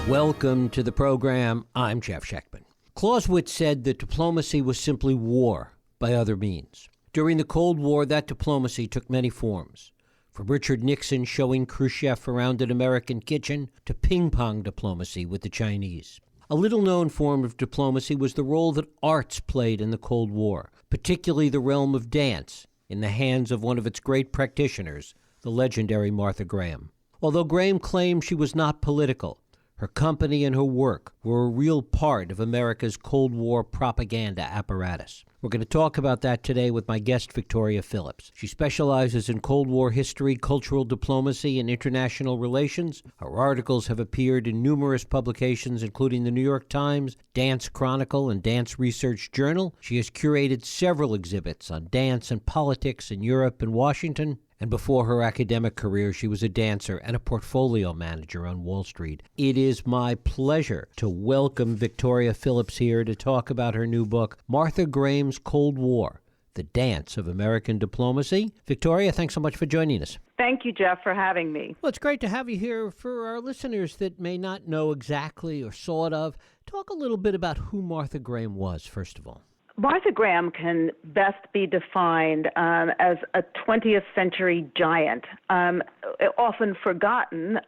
Welcome to the program. I'm Jeff Schechtman. Clausewitz said that diplomacy was simply war by other means. During the Cold War, that diplomacy took many forms. From Richard Nixon showing Khrushchev around an American kitchen to ping-pong diplomacy with the Chinese. A little-known form of diplomacy was the role that arts played in the Cold War, particularly the realm of dance, in the hands of one of its great practitioners, the legendary Martha Graham. Although Graham claimed she was not political, her company and her work were a real part of America's Cold War propaganda apparatus. We're going to talk about that today with my guest, Victoria Phillips. She specializes in Cold War history, cultural diplomacy, and international relations. Her articles have appeared in numerous publications, including the New York Times, Dance Chronicle, and Dance Research Journal. She has curated several exhibits on dance and politics in Europe and Washington. And before her academic career, she was a dancer and a portfolio manager on Wall Street. It is my pleasure to welcome Victoria Phillips here to talk about her new book, Martha Graham's Cold War, The Dance of American Diplomacy. Victoria, thanks so much for joining us. Thank you, Jeff, for having me. Well, it's great to have you here. For our listeners that may not know exactly or sort of, talk a little bit about who Martha Graham was, first of all. Martha Graham can best be defined as a 20th century giant. Often forgotten,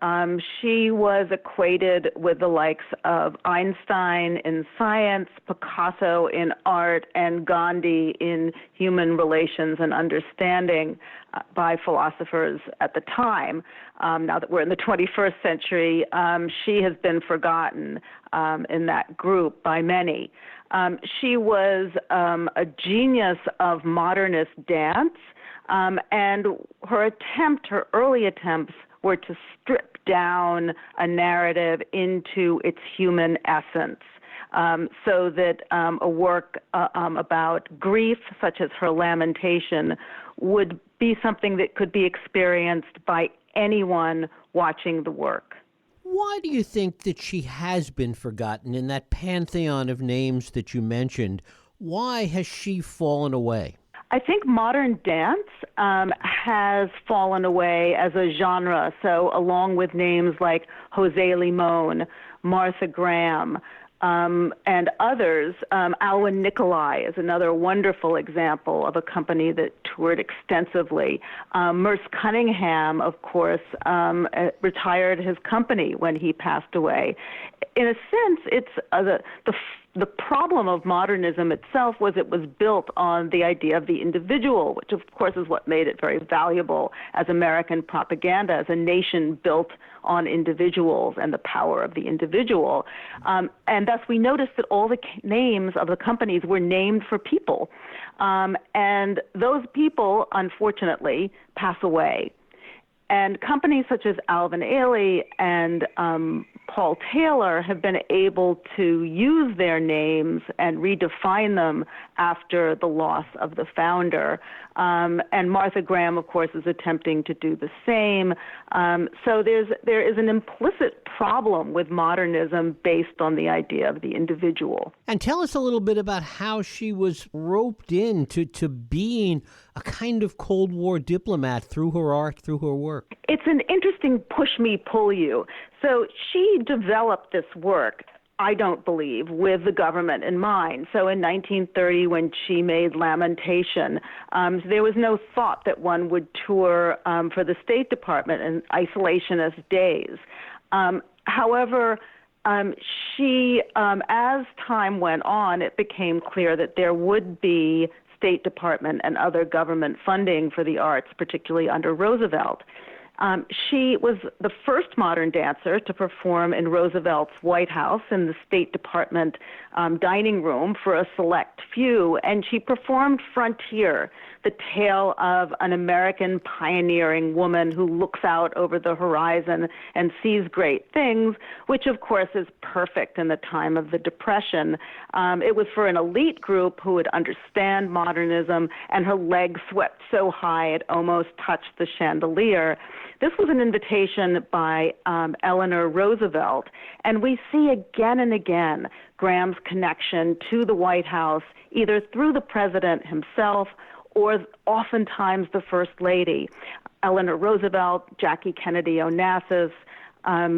she was equated with the likes of Einstein in science, Picasso in art, and Gandhi in human relations and understanding by philosophers at the time. Now that we're in the 21st century, she has been forgotten in that group by many. She was a genius of modernist dance, and her early attempts were to strip down a narrative into its human essence, so that a work about grief, such as her Lamentation, would be something that could be experienced by anyone watching the work. Why do you think that she has been forgotten in that pantheon of names that you mentioned? Why has she fallen away? I think modern dance has fallen away as a genre. So along with names like Jose Limon, Martha Graham, and others, Alwyn Nicolai is another wonderful example of a company that toured extensively. Merce Cunningham, of course, retired his company when he passed away. In a sense, it's the problem of modernism itself was it was built on the idea of the individual, which of course is what made it very valuable as American propaganda, as a nation built on individuals and the power of the individual. And thus we noticed that all the names of the companies were named for people. And those people, unfortunately, pass away. And companies such as Alvin Ailey and Paul Taylor have been able to use their names and redefine them after the loss of the founder. And Martha Graham, of course, is attempting to do the same. So there is an implicit problem with modernism based on the idea of the individual. And tell us a little bit about how she was roped into being a kind of Cold War diplomat through her art, through her work. It's an interesting push me, pull you. So she developed this work, I don't believe, with the government in mind. So in 1930, when she made Lamentation, there was no thought that one would tour for the State Department in isolationist days. However, she, as time went on, it became clear that there would be State Department and other government funding for the arts, particularly under Roosevelt. She was the first modern dancer to perform in Roosevelt's White House in the State Department dining room for a select few, and she performed Frontier, the tale of an American pioneering woman who looks out over the horizon and sees great things, which of course is perfect in the time of the Depression. It was for an elite group who would understand modernism, and her legs swept so high it almost touched the chandelier. This was an invitation by Eleanor Roosevelt, and we see again and again Graham's connection to the White House, either through the president himself or oftentimes the First Lady. Eleanor Roosevelt, Jackie Kennedy Onassis,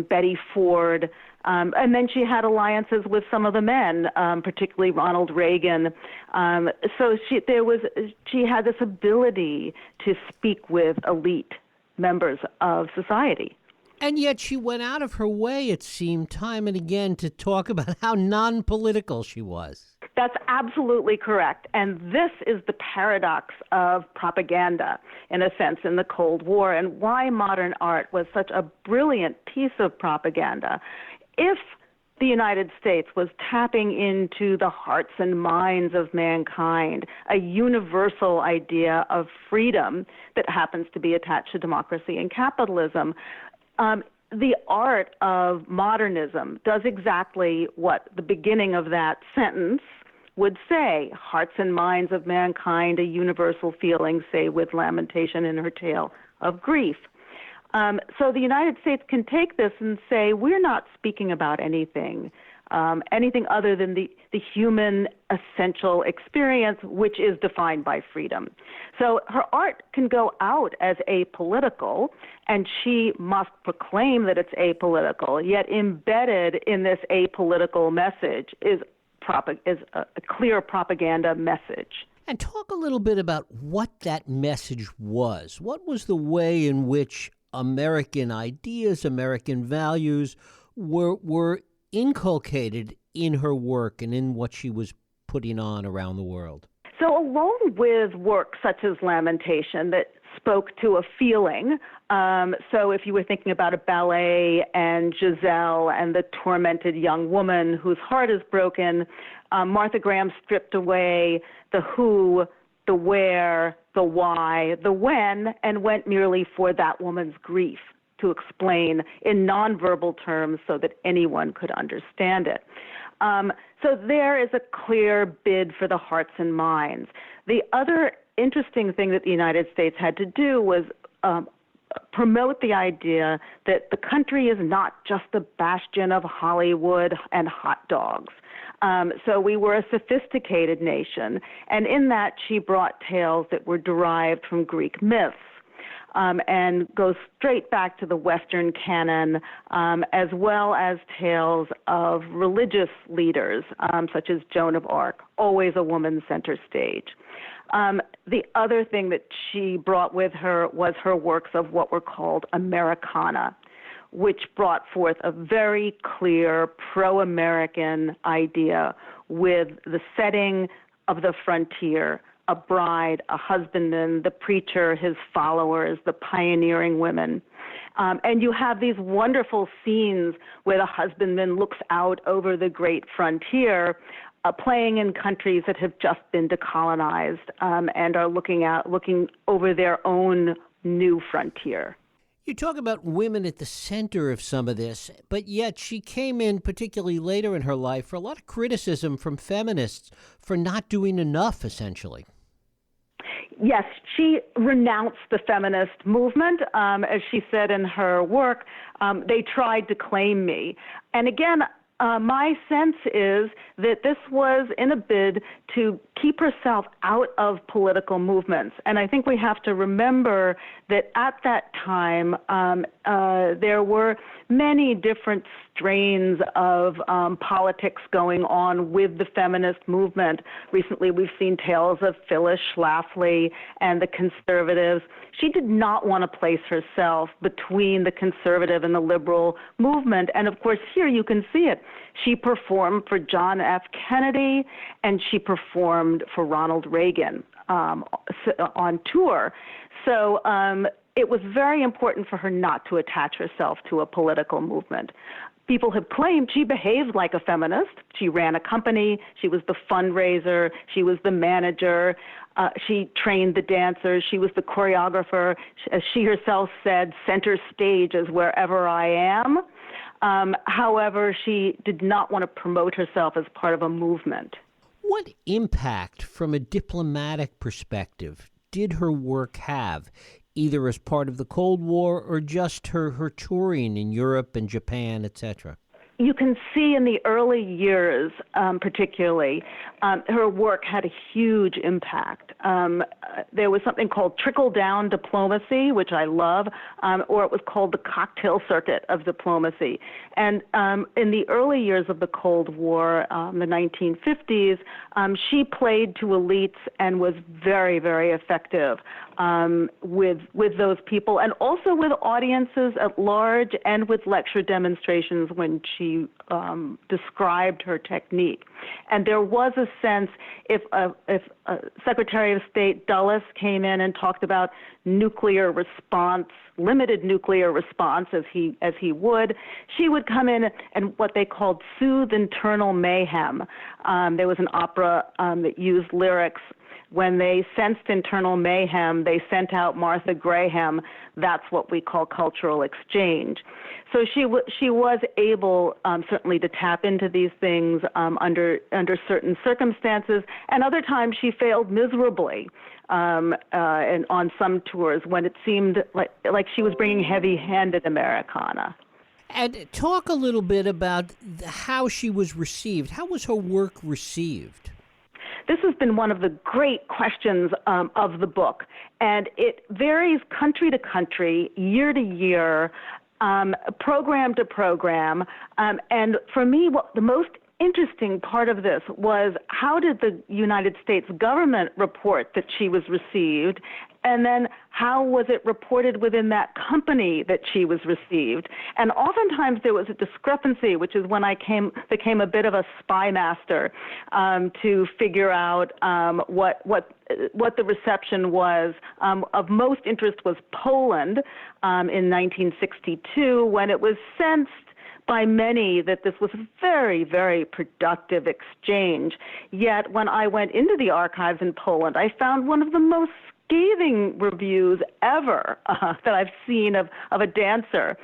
Betty Ford, and then she had alliances with some of the men, particularly Ronald Reagan. So she had this ability to speak with elite members of society. And yet she went out of her way, it seemed, time and again to talk about how non-political she was. That's absolutely correct. And this is the paradox of propaganda, in a sense, in the Cold War, and why modern art was such a brilliant piece of propaganda. If the United States was tapping into the hearts and minds of mankind, a universal idea of freedom that happens to be attached to democracy and capitalism, the art of modernism does exactly what the beginning of that sentence would say: hearts and minds of mankind, a universal feeling, say, with lamentation in her tale of grief. So the United States can take this and say, we're not speaking about anything other than the human essential experience, which is defined by freedom. So her art can go out as apolitical, and she must proclaim that it's apolitical, yet embedded in this apolitical message is a clear propaganda message. And talk a little bit about what that message was. What was the way in which American ideas, American values were inculcated in her work and in what she was putting on around the world? So along with work such as Lamentation that spoke to a feeling, so if you were thinking about a ballet and Giselle and the tormented young woman whose heart is broken, Martha Graham stripped away the who, the where, the why, the when, and went merely for that woman's grief to explain in nonverbal terms so that anyone could understand it. So there is a clear bid for the hearts and minds. The other interesting thing that the United States had to do was promote the idea that the country is not just a bastion of Hollywood and hot dogs. So we were a sophisticated nation, and in that she brought tales that were derived from Greek myths. And goes straight back to the Western canon, as well as tales of religious leaders, such as Joan of Arc, always a woman center stage. The other thing that she brought with her was her works of what were called Americana, which brought forth a very clear pro-American idea with the setting of the frontier, a bride, a husbandman, the preacher, his followers, the pioneering women. And you have these wonderful scenes where the husbandman looks out over the great frontier, playing in countries that have just been decolonized and are looking over their own new frontier. You talk about women at the center of some of this, but yet she came in, particularly later in her life, for a lot of criticism from feminists for not doing enough, essentially. Yes, she renounced the feminist movement. As she said in her work, they tried to claim me. And again, my sense is that this was in a bid to keep herself out of political movements. And I think we have to remember that at that time, there were many different strains of politics going on with the feminist movement. Recently, we've seen tales of Phyllis Schlafly and the conservatives. She did not want to place herself between the conservative and the liberal movement. And of course, here you can see it. She performed for John F. Kennedy, and she performed for Ronald Reagan on tour. So it was very important for her not to attach herself to a political movement. People have claimed she behaved like a feminist. She ran a company. She was the fundraiser. She was the manager. She trained the dancers. She was the choreographer. As she herself said, center stage is wherever I am. However, she did not want to promote herself as part of a movement. What impact, from a diplomatic perspective, did her work have, either as part of the Cold War or just her touring in Europe and Japan, etc.? you can see in the early years, particularly, her work had a huge impact. There was something called trickle-down diplomacy, which I love, or it was called the cocktail circuit of diplomacy. And in the early years of the Cold War, the 1950s, she played to elites and was very, very effective with those people, and also with audiences at large, and with lecture demonstrations when she described her technique. And there was a sense, if Secretary of State Dulles came in and talked about nuclear response, limited nuclear response, as he would, she would come in and what they called soothe internal mayhem. There was an opera that used lyrics. When they sensed internal mayhem, they sent out Martha Graham. That's what we call cultural exchange. So she was able certainly to tap into these things under certain circumstances, and other times she failed miserably. And on some tours when it seemed like she was bringing heavy-handed Americana. And talk a little bit about how she was received. How was her work received? This has been one of the great questions of the book, and it varies country to country, year to year, program to program. And for me, the most interesting part of this was how did the United States government report that she was received, and then how was it reported within that company that she was received? And oftentimes there was a discrepancy, which is when I became a bit of a spy master to figure out what the reception was. Of most interest was Poland in 1962, when it was sensed by many that this was a very, very productive exchange. Yet when I went into the archives in Poland, I found one of the most scathing reviews ever that I've seen of a dancer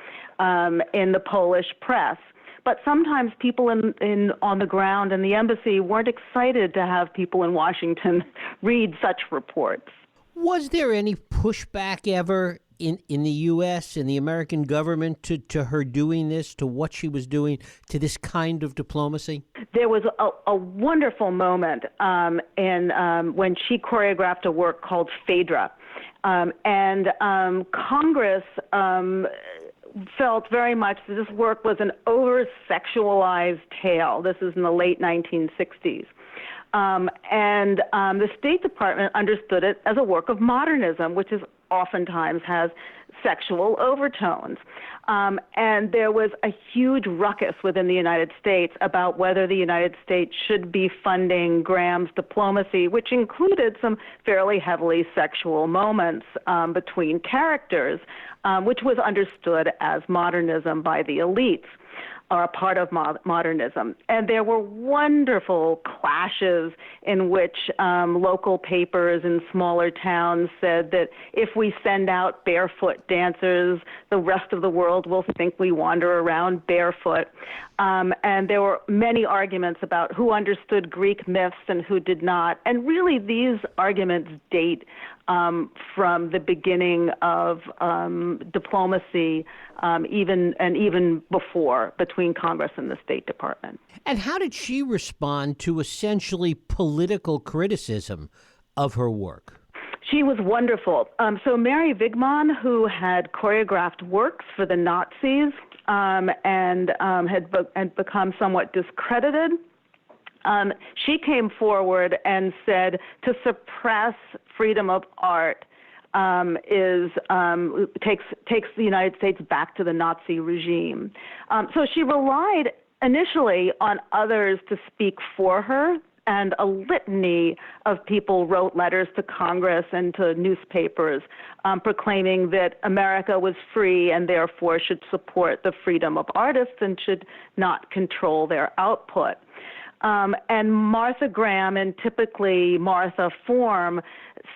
in the Polish press. But sometimes people on the ground in the embassy weren't excited to have people in Washington read such reports. Was there any pushback ever in the U.S., in the American government, to her doing this, to what she was doing, to this kind of diplomacy? There was a wonderful moment when she choreographed a work called Phaedra. And Congress felt very much that this work was an over-sexualized tale. This is in the late 1960s. And the State Department understood it as a work of modernism, which is oftentimes has sexual overtones. And there was a huge ruckus within the United States about whether the United States should be funding Graham's diplomacy, which included some fairly heavily sexual moments between characters, which was understood as modernism by the elites, or a part of modernism. And there were wonderful clashes in which local papers in smaller towns said that if we send out barefoot dancers, the rest of the world will think we wander around barefoot. And there were many arguments about who understood Greek myths and who did not. And really these arguments date from the beginning of diplomacy, even before, between Congress and the State Department. And how did she respond to essentially political criticism of her work? She was wonderful. So Mary Wigman, who had choreographed works for the Nazis and had become somewhat discredited, she came forward and said to suppress freedom of art takes the United States back to the Nazi regime. So she relied initially on others to speak for her, and a litany of people wrote letters to Congress and to newspapers proclaiming that America was free and therefore should support the freedom of artists and should not control their output. And Martha Graham, in typically Martha form,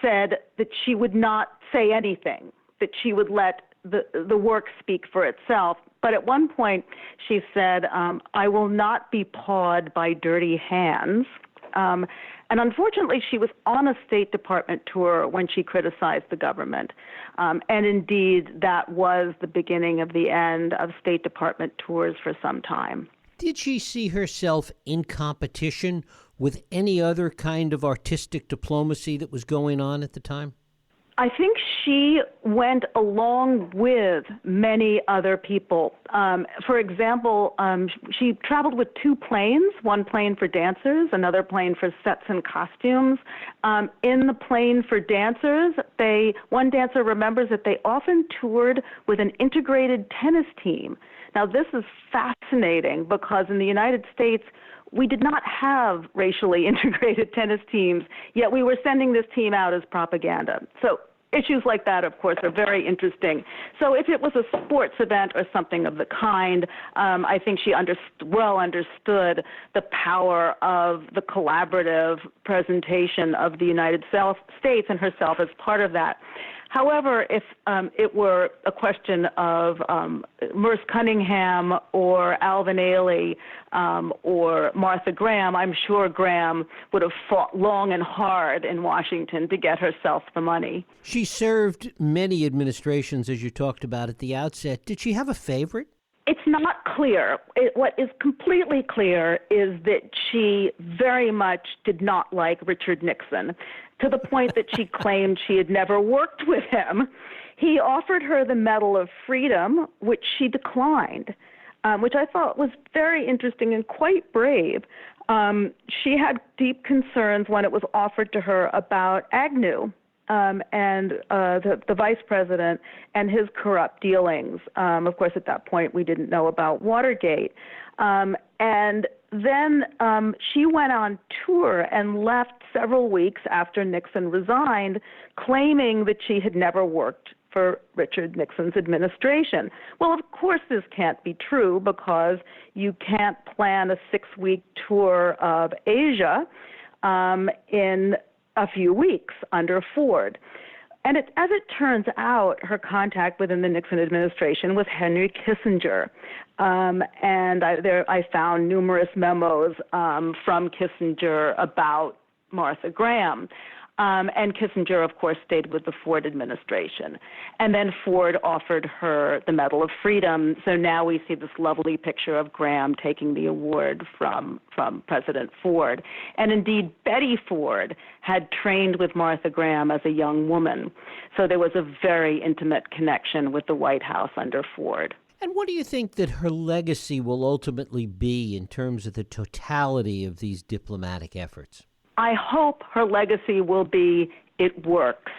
said that she would not say anything, that she would let the work speak for itself. But at one point she said, I will not be pawed by dirty hands. And unfortunately, she was on a State Department tour when she criticized the government. And indeed, that was the beginning of the end of State Department tours for some time. Did she see herself in competition with any other kind of artistic diplomacy that was going on at the time? I think she went along with many other people. For example, she traveled with two planes, one plane for dancers, another plane for sets and costumes. In the plane for dancers, one dancer remembers that they often toured with an integrated tennis team. Now, this is fascinating because in the United States, we did not have racially integrated tennis teams, yet we were sending this team out as propaganda. So issues like that, of course, are very interesting. So if it was a sports event or something of the kind, I think she well understood the power of the collaborative presentation of the United States and herself as part of that. However, if it were a question of Merce Cunningham or Alvin Ailey or Martha Graham, I'm sure Graham would have fought long and hard in Washington to get herself the money. She served many administrations, as you talked about at the outset. Did she have a favorite? It's not clear. What is completely clear is that she very much did not like Richard Nixon, to the point that she claimed she had never worked with him. He offered her the Medal of Freedom, which she declined, which I thought was very interesting and quite brave. She had deep concerns when it was offered to her about Agnew and the vice president and his corrupt dealings. Of course, at that point, we didn't know about Watergate. And then she went on tour and left several weeks after Nixon resigned, claiming that she had never worked for Richard Nixon's administration. Well, of course, this can't be true because you can't plan a 6-week tour of Asia in a few weeks under Ford. And as it turns out, her contact within the Nixon administration was Henry Kissinger. And I found numerous memos from Kissinger about Martha Graham. And Kissinger, of course, stayed with the Ford administration. And then Ford offered her the Medal of Freedom. So now we see this lovely picture of Graham taking the award from President Ford. And indeed, Betty Ford had trained with Martha Graham as a young woman. So there was a very intimate connection with the White House under Ford. And what do you think that her legacy will ultimately be in terms of the totality of these diplomatic efforts? I hope her legacy will be, it works.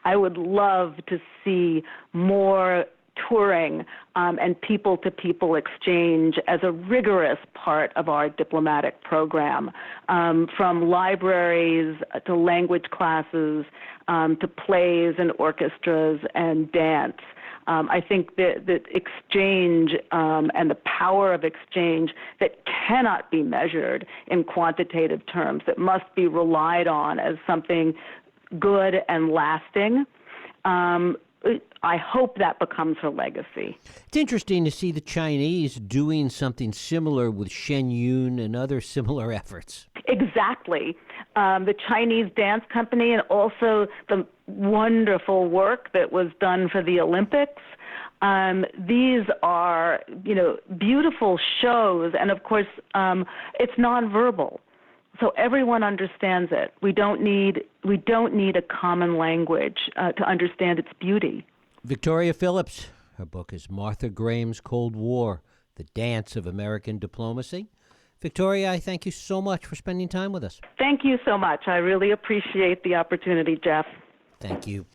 I would love to see more touring and people-to-people exchange as a rigorous part of our diplomatic program, from libraries to language classes to plays and orchestras and dance. I think that exchange and the power of exchange that cannot be measured in quantitative terms, that must be relied on as something good and lasting, I hope that becomes her legacy. It's interesting to see the Chinese doing something similar with Shen Yun and other similar efforts. Exactly. The Chinese dance company and also the wonderful work that was done for the Olympics. These are, beautiful shows, and of course, it's nonverbal, so everyone understands it. We don't need a common language to understand its beauty. Victoria Phillips. Her book is Martha Graham's Cold War: The Dance of American Diplomacy. Victoria, I thank you so much for spending time with us. Thank you so much. I really appreciate the opportunity, Jeff. Thank you.